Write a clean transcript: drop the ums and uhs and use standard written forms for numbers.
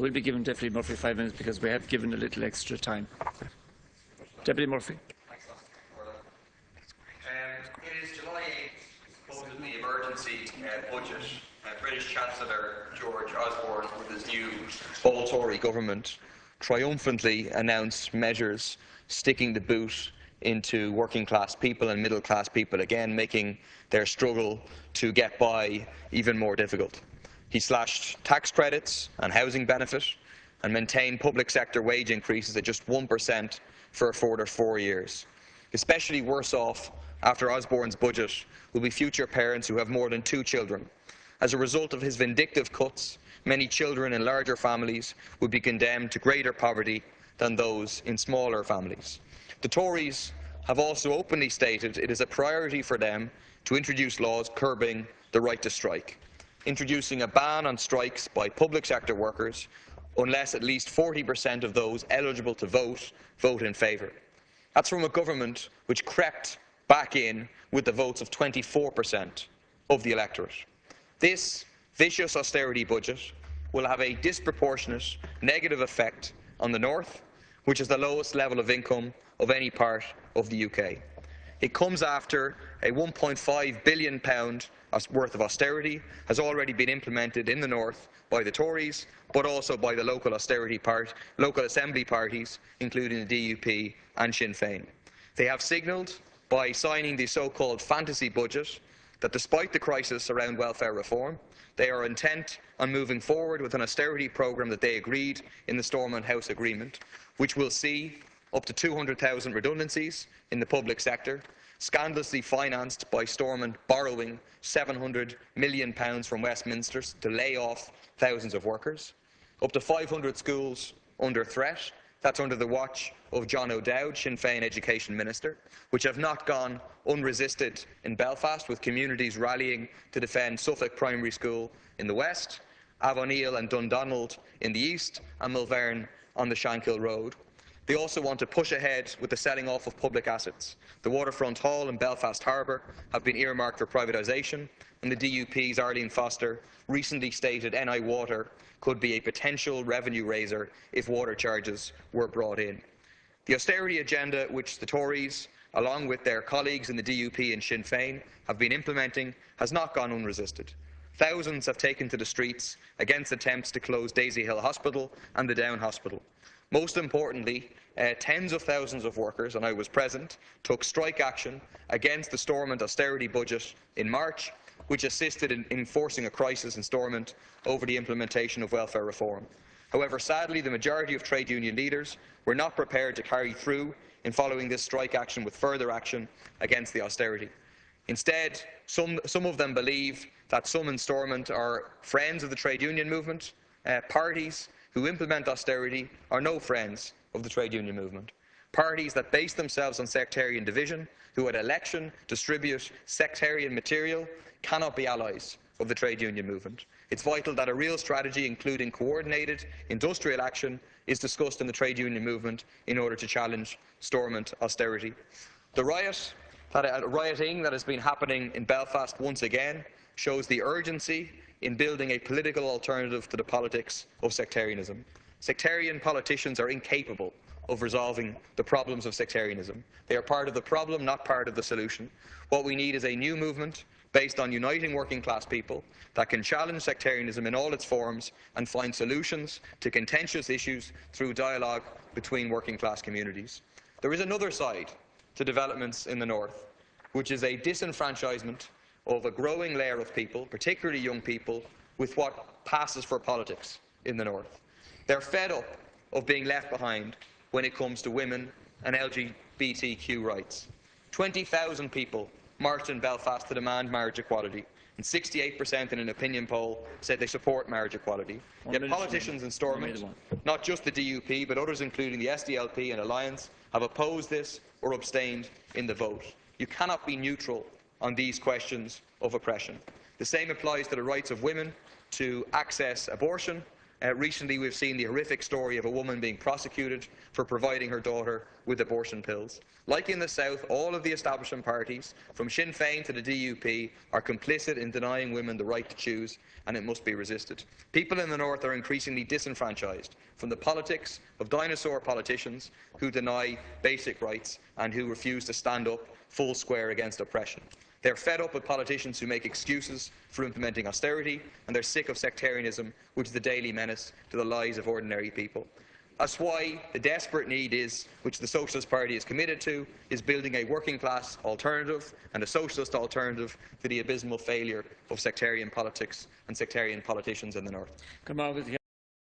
I will be giving Deputy Murphy 5 minutes because we have given a little extra time. Deputy Murphy. It is July 8th, supposedly emergency budget. British Chancellor George Osborne, with his new full Tory government, triumphantly announced measures sticking the boot into working class people and middle class people again, making their struggle to get by even more difficult. He slashed tax credits and housing benefit and maintained public sector wage increases at just 1% for a further 4 years. Especially worse off after Osborne's budget will be future parents who have more than 2 children. As a result of his vindictive cuts, many children in larger families would be condemned to greater poverty than those in smaller families. The Tories have also openly stated it is a priority for them to introduce laws curbing the right to strike, introducing a ban on strikes by public sector workers unless at least 40% of those eligible to vote in favour. That's from a government which crept back in with the votes of 24% of the electorate. This vicious austerity budget will have a disproportionate negative effect on the North, which is the lowest level of income of any part of the UK. It comes after a £1.5 billion worth of austerity has already been implemented in the North by the Tories, but also by the local assembly parties, including the DUP and Sinn Féin. They have signalled by signing the so-called fantasy budget that despite the crisis around welfare reform, they are intent on moving forward with an austerity programme that they agreed in the Stormont House Agreement, which will see up to 200,000 redundancies in the public sector, scandalously financed by Stormont borrowing £700 million from Westminster to lay off thousands of workers, up to 500 schools under threat. That's under the watch of John O'Dowd, Sinn Féin Education Minister, which have not gone unresisted in Belfast, with communities rallying to defend Suffolk Primary School in the west, Avonneal and Dundonald in the east, and Mulvern on the Shankill Road. They also want to push ahead with the selling off of public assets. The Waterfront Hall and Belfast Harbour have been earmarked for privatisation, and the DUP's Arlene Foster recently stated NI Water could be a potential revenue raiser if water charges were brought in. The austerity agenda which the Tories, along with their colleagues in the DUP and Sinn Féin, have been implementing has not gone unresisted. Thousands have taken to the streets against attempts to close Daisy Hill Hospital and the Down Hospital. Most importantly, tens of thousands of workers, and I was present, took strike action against the Stormont austerity budget in March, which assisted in enforcing a crisis in Stormont over the implementation of welfare reform. However, sadly, the majority of trade union leaders were not prepared to carry through in following this strike action with further action against the austerity. Instead, some of them believe that some in Stormont are friends of the trade union movement. Parties who implement austerity are no friends of the trade union movement. Parties that base themselves on sectarian division, who at election distribute sectarian material, cannot be allies of the trade union movement. It's vital that a real strategy, including coordinated industrial action, is discussed in the trade union movement in order to challenge Stormont austerity. The rioting that has been happening in Belfast once again shows the urgency in building a political alternative to the politics of sectarianism. Sectarian politicians are incapable of resolving the problems of sectarianism. They are part of the problem, not part of the solution. What we need is a new movement based on uniting working class people that can challenge sectarianism in all its forms and find solutions to contentious issues through dialogue between working class communities. There is another side to developments in the North, which is a disenfranchisement of a growing layer of people, particularly young people, with what passes for politics in the North. They're fed up of being left behind when it comes to women and LGBTQ rights. 20,000 people marched in Belfast to demand marriage equality, and 68% in an opinion poll said they support marriage equality. Yet politicians in Stormont, not just the DUP, but others including the SDLP and Alliance, have opposed this or abstained in the vote. You cannot be neutral on these questions of oppression. The same applies to the rights of women to access abortion Recently, we've seen the horrific story of a woman being prosecuted for providing her daughter with abortion pills. Like in the South, all of the establishment parties, from Sinn Féin to the DUP, are complicit in denying women the right to choose, and it must be resisted. People in the North are increasingly disenfranchised from the politics of dinosaur politicians who deny basic rights and who refuse to stand up full square against oppression. They're fed up with politicians who make excuses for implementing austerity, and they're sick of sectarianism, which is the daily menace to the lives of ordinary people. That's why the desperate need is, which the Socialist Party is committed to, is building a working class alternative and a socialist alternative to the abysmal failure of sectarian politics and sectarian politicians in the North.